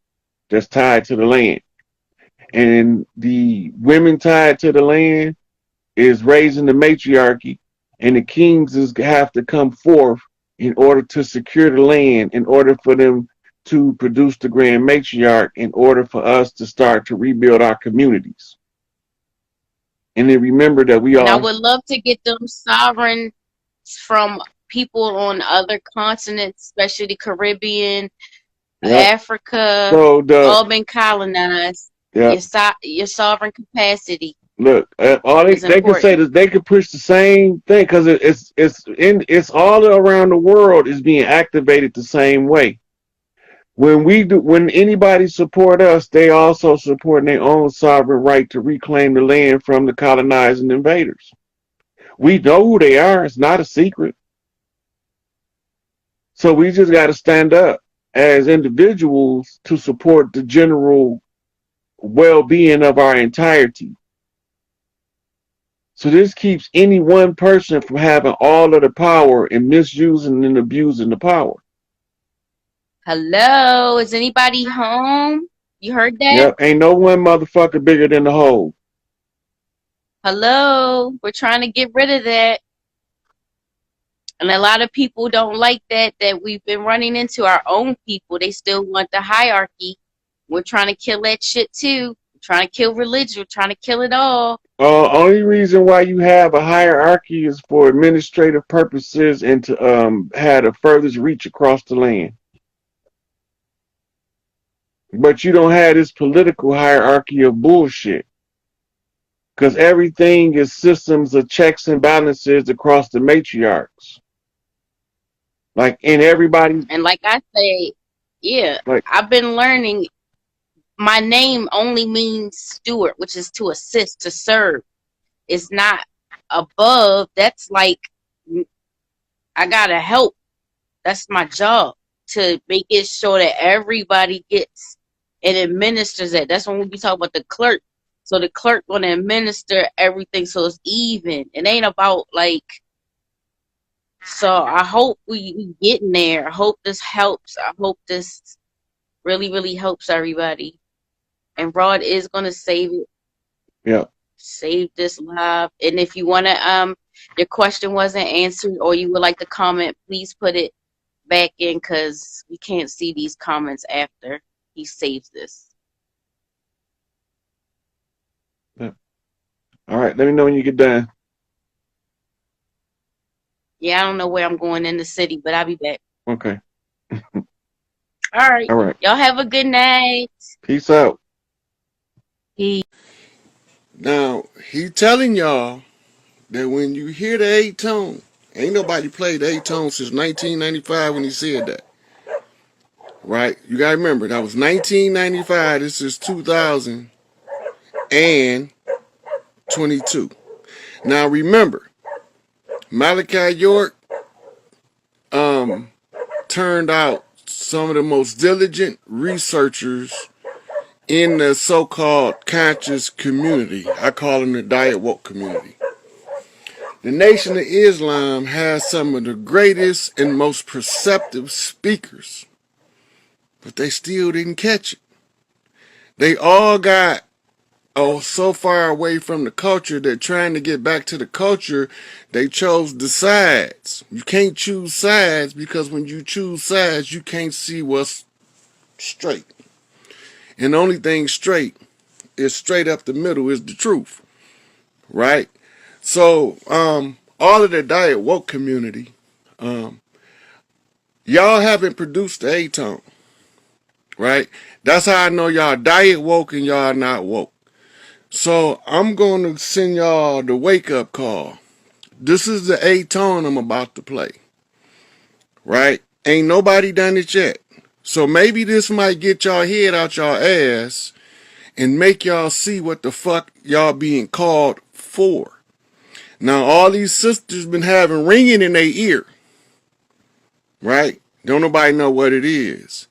that's tied to the land. And the women tied to the land is raising the matriarchy, and the kings have to come forth in order to secure the land, in order for them to produce the grand matriarch, in order for us to start to rebuild our communities. And then remember that I would love to get them sovereign from people on other continents, especially the Caribbean, Africa, all been colonized. Your sovereign capacity. Look, all they can say is they can push the same thing because it's all around the world is being activated the same way. When anybody support us, they also support their own sovereign right to reclaim the land from the colonizing invaders. We know who they are; it's not a secret. So we just got to stand up as individuals to support the general well-being of our entirety. So this keeps any one person from having all of the power and misusing and abusing the power. Hello, is anybody home? You heard that? Yep, ain't no one motherfucker bigger than the whole. Hello, we're trying to get rid of that. And a lot of people don't like that we've been running into our own people. They still want the hierarchy. We're trying to kill that shit too. We're trying to kill religion. We're trying to kill it all. Only reason why you have a hierarchy is for administrative purposes and to have the furthest reach across the land. But you don't have this political hierarchy of bullshit. Because everything is systems of checks and balances across the matriarchs. Like in everybody. And like I say, yeah, I've been learning. My name only means steward, which is to assist, to serve. It's not above. That's like I gotta help. That's my job, to make it sure that everybody gets and administers it. That's when we be talking about the clerk. So the clerk gonna administer everything so it's even. It ain't about like. So I hope we getting there. I hope this helps. I hope this really, really helps everybody. And Rod is gonna save it. Yeah. Save this live. And if you wanna your question wasn't answered or you would like to comment, please put it back in because we can't see these comments after he saves this. Yeah. All right. Let me know when you get done. Yeah, I don't know where I'm going in the city, but I'll be back. Okay. All right. All right. Y'all have a good night. Peace out. Peace. Now, he telling y'all that when you hear the 8-tone, ain't nobody played the 8-tone since 1995 when he said that. Right? You gotta remember, that was 1995. This is 2022. Now remember, Malachi York turned out some of the most diligent researchers in the so-called conscious community. I call them the diet woke community. The Nation of Islam has some of the greatest and most perceptive speakers, but they still didn't catch it. They all got so far away from the culture that trying to get back to the culture, they chose the sides. You can't choose sides because when you choose sides, you can't see what's straight. And the only thing straight is straight up the middle is the truth, right? So, all of the diet woke community, y'all haven't produced the A-tone, right? That's how I know y'all diet woke and y'all not woke. So I'm going to send y'all the wake-up call. This is the A-tone I'm about to play, right? Ain't nobody done it yet. So maybe this might get y'all head out y'all ass and make y'all see what the fuck y'all being called for. Now, all these sisters been having ringing in their ear, right? Don't nobody know what it is.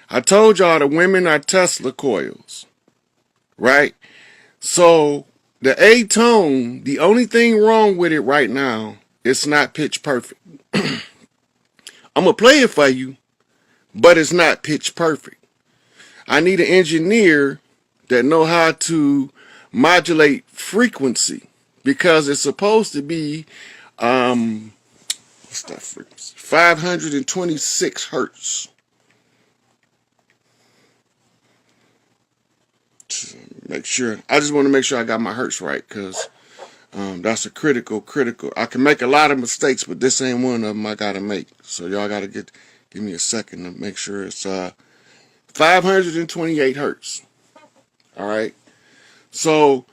I told y'all the women are Tesla coils, right? So the A-tone, the only thing wrong with it right now, it's not pitch perfect. I'm going to play it for you, but it's not pitch perfect. I need an engineer that know how to modulate frequency because it's supposed to be, what's that frequency? 526 hertz. Make sure, I just want to make sure I got my hertz right because that's a critical. I can make a lot of mistakes, but this ain't one of them I gotta make. So y'all gotta give me a second to make sure it's 528 hertz. All right. So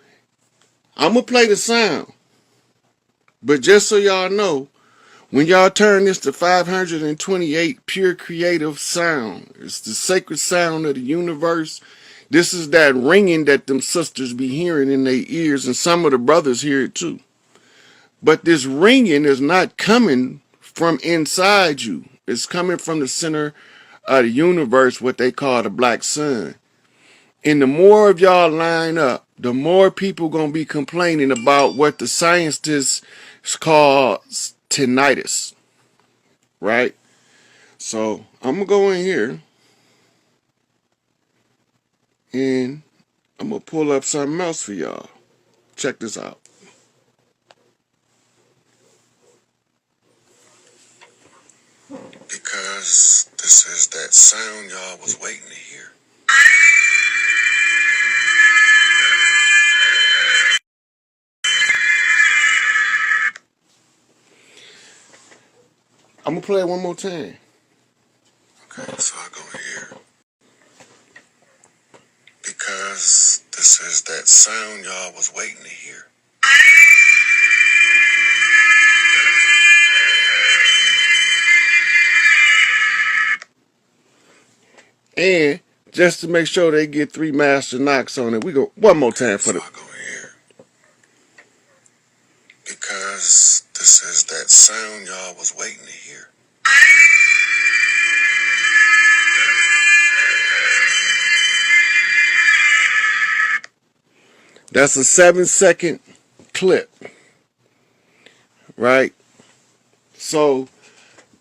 I'm gonna play the sound, but just so y'all know, when y'all turn this to 528 pure creative sound, it's the sacred sound of the universe. This is that ringing that them sisters be hearing in their ears, and some of the brothers hear it too. But this ringing is not coming from inside you. It's coming from the center of the universe, what they call the black sun. And the more of y'all line up, the more people gonna be complaining about what the scientists call tinnitus, right? So I'm gonna go in here and I'm gonna pull up something else for y'all. Check this out. Because this is that sound y'all was waiting to hear. I'm gonna play it one more time. Okay, so I go here. Because this is that sound y'all was waiting to hear. And just to make sure they get 3 master knocks on it, we go one more time for the. So I go here. Because this is that sound y'all was waiting to hear. That's a 7-second clip, right? So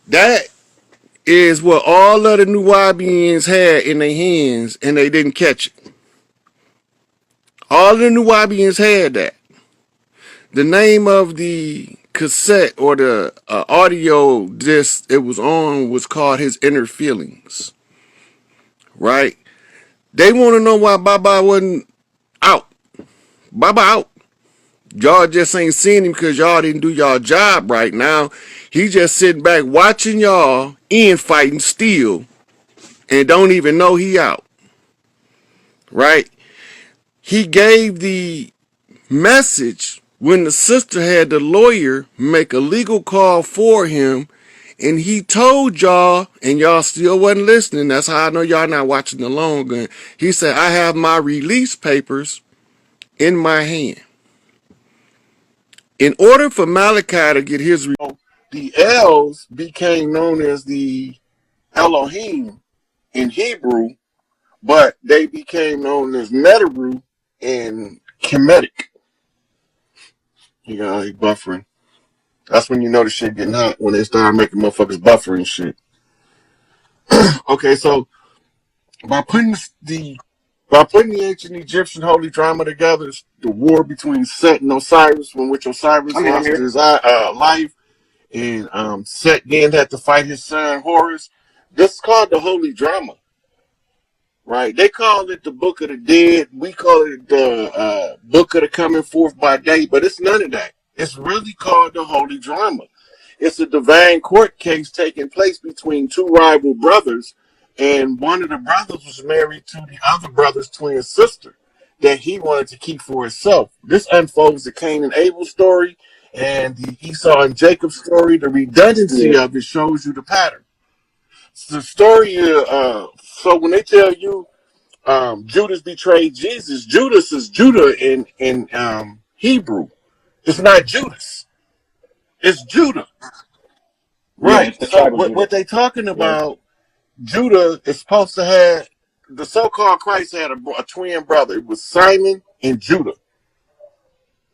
that is what all of the Nubians had in their hands, and they didn't catch it. All the Nubians had that. The name of the cassette or the audio disc it was on was called His Inner Feelings, right? They want to know why Baba wasn't out. Baba out. Y'all just ain't seen him because y'all didn't do y'all job right now. He just sitting back watching y'all infighting still and don't even know he out, right? He gave the message when the sister had the lawyer make a legal call for him, and he told y'all, and y'all still wasn't listening. That's how I know y'all not watching the long gun. He said, I have my release papers in my hand. In order for Malachi to get his, the L's became known as the Elohim in Hebrew, but they became known as Metaru in Kemetic. You know, he buffering. That's when you know the shit getting hot, when they start making motherfuckers buffering shit. Okay, so by putting the ancient Egyptian holy drama together, the war between Set and Osiris, from which Osiris lost his life, and Set then had to fight his son Horus. This is called the holy drama, right? They call it the Book of the Dead. We call it the Book of the Coming Forth by Day, but it's none of that. It's really called the holy drama. It's a divine court case taking place between two rival brothers, and one of the brothers was married to the other brother's twin sister that he wanted to keep for himself. This unfolds the Cain and Abel story and the Esau and Jacob story. The redundancy of it shows you the pattern. So the story, so when they tell you Judas betrayed Jesus, Judas is Judah in Hebrew. It's not Judas. It's Judah. Right. Yeah, so what they talking about, Judah is supposed to have, the so-called Christ had a twin brother. It was Simon and Judah.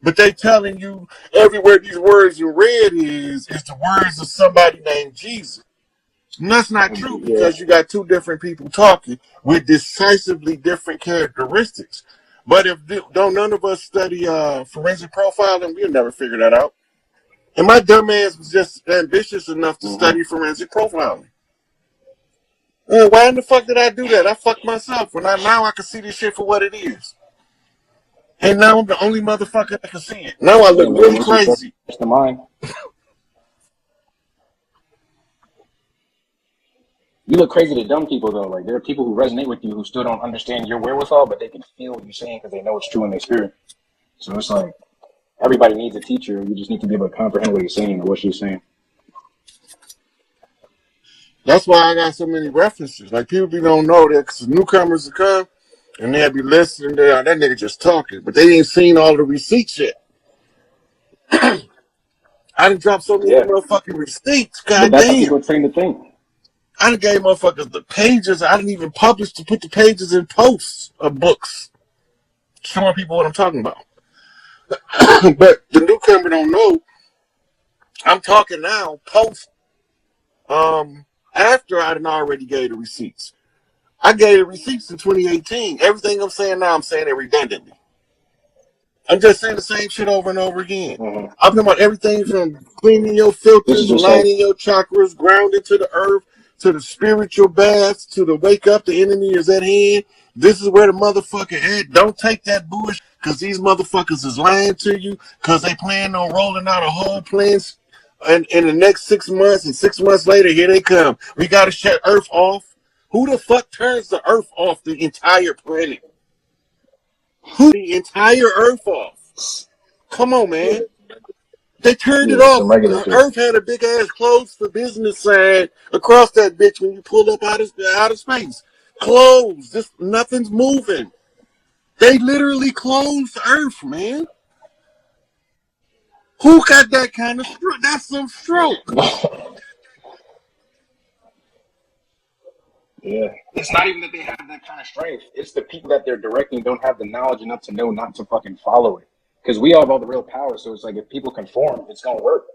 But they telling you everywhere these words you read is the words of somebody named Jesus. And that's not true because you got two different people talking with decisively different characteristics. But if don't none of us study forensic profiling, we'll never figure that out. And my dumb ass was just ambitious enough to study forensic profiling. Why in the fuck did I do that? I fucked myself. Now I can see this shit for what it is. And now I'm the only motherfucker that can see it. Now I look really crazy. It's the mind. You look crazy to dumb people, though. Like, there are people who resonate with you who still don't understand your wherewithal, but they can feel what you're saying because they know it's true in their spirit. So it's like, everybody needs a teacher. You just need to be able to comprehend what he's saying or what she's saying. That's why I got so many references. Like, people don't know that because newcomers will come and they'll be listening to that nigga just talking, but they ain't seen all the receipts yet. I done dropped so many motherfucking receipts. God But that's damn. how people train to think. I done gave motherfuckers the pages. I didn't even publish to put the pages in posts of books, showing people what I'm talking about. But the newcomer don't know. I'm talking now post. After I done already gave the receipts. I gave the receipts in 2018. Everything I'm saying now, I'm saying it redundantly. I'm just saying the same shit over and over again. I'm talking about everything from cleaning your filters, aligning your chakras, grounding to the earth, to the spiritual baths, to the wake up, the enemy is at hand. This is where the motherfucker at. Don't take that bullshit, because these motherfuckers is lying to you, because they plan on rolling out a whole plan in the next 6 months, and 6 months later, here they come. We got to shut Earth off. Who the fuck turns the Earth off, the entire planet? Who the entire Earth off? Come on, man. They turned it off. The Earth had a big ass closed for business sign across that bitch when you pull up out of space. Closed. Nothing's moving. They literally closed Earth, man. Who got that kind of stroke? That's some stroke. Yeah. It's not even that they have that kind of strength. It's the people that they're directing don't have the knowledge enough to know not to fucking follow it. Because we all have all the real power. So it's like if people conform, it's going to work.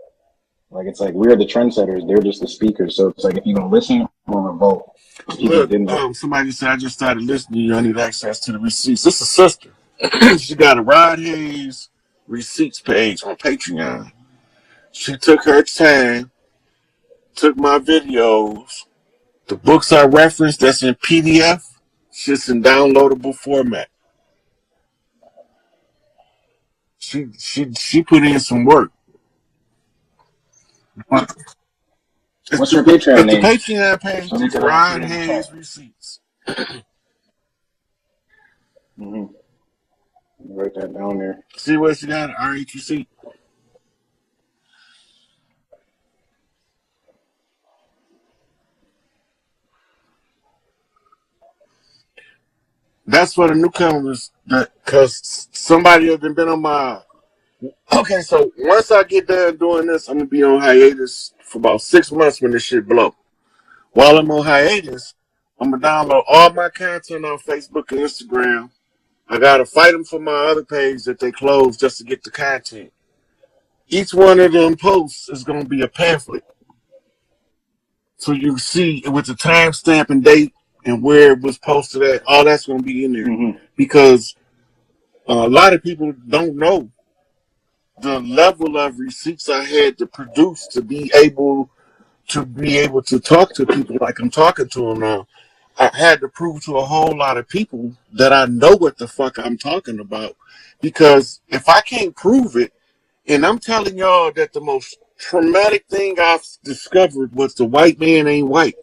Like it's like we're the trendsetters. They're just the speakers. So it's like if you're going to listen or revolt. Look, somebody said I just started listening to you. I need access to the receipts. This is a sister. She got a Rod Hayes receipts page on Patreon. She took her time, took my videos, the books I referenced that's in PDF, shit's in downloadable format. She put in some work. What's her Patreon name? The Patreon page is Rod Hayes Receipts. Mm-hmm. Write that down there. See what she got? RHC. That's for the newcomers, because somebody has been on my. Okay, so once I get done doing this, I'm gonna be on hiatus for about 6 months when this shit blow. While I'm on hiatus, I'm gonna download all my content on Facebook and Instagram. I gotta fight them for my other page that they closed just to get the content. Each one of them posts is gonna be a pamphlet, so you see with the timestamp and date and where it was posted at. All that's gonna be in there because a lot of people don't know the level of receipts I had to produce to be able to talk to people like I'm talking to them now. I had to prove to a whole lot of people that I know what the fuck I'm talking about. Because if I can't prove it, and I'm telling y'all that the most traumatic thing I've discovered was the white man ain't white.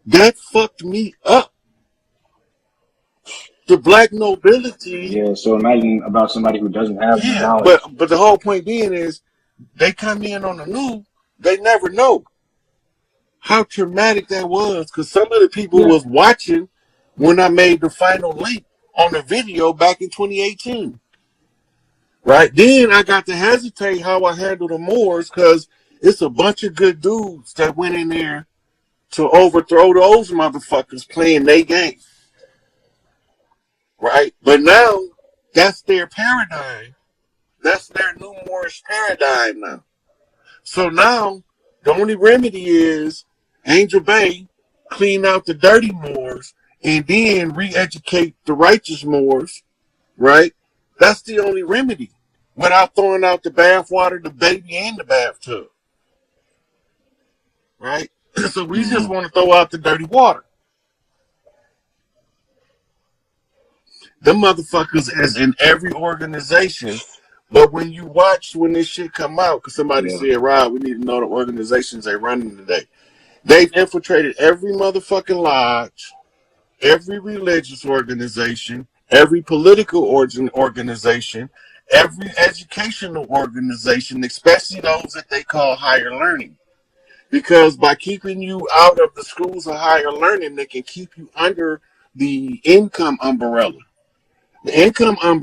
That fucked me up. The black nobility. Yeah, so not even about somebody who doesn't have the knowledge. But the whole point being is they come in on the news, they never know how traumatic that was, because some of the people was watching when I made the final link on the video back in 2018. Right? Then I got to hesitate how I handle the Moors, because it's a bunch of good dudes that went in there to overthrow those motherfuckers playing their game. Right? But now, that's their paradigm. That's their new Moorish paradigm now. So now, the only remedy is Angel Bay clean out the dirty Moors and then re-educate the righteous Moors, right? That's the only remedy without throwing out the bathwater, the baby, and the bathtub, right? So we just want to throw out the dirty water. Them motherfuckers is in every organization. But when you watch when this shit come out, because somebody said, Rob, we need to know the organizations they running today. They've infiltrated every motherfucking lodge, every religious organization, every political organization, every educational organization, especially those that they call higher learning. Because by keeping you out of the schools of higher learning, they can keep you under the income umbrella. The income umbrella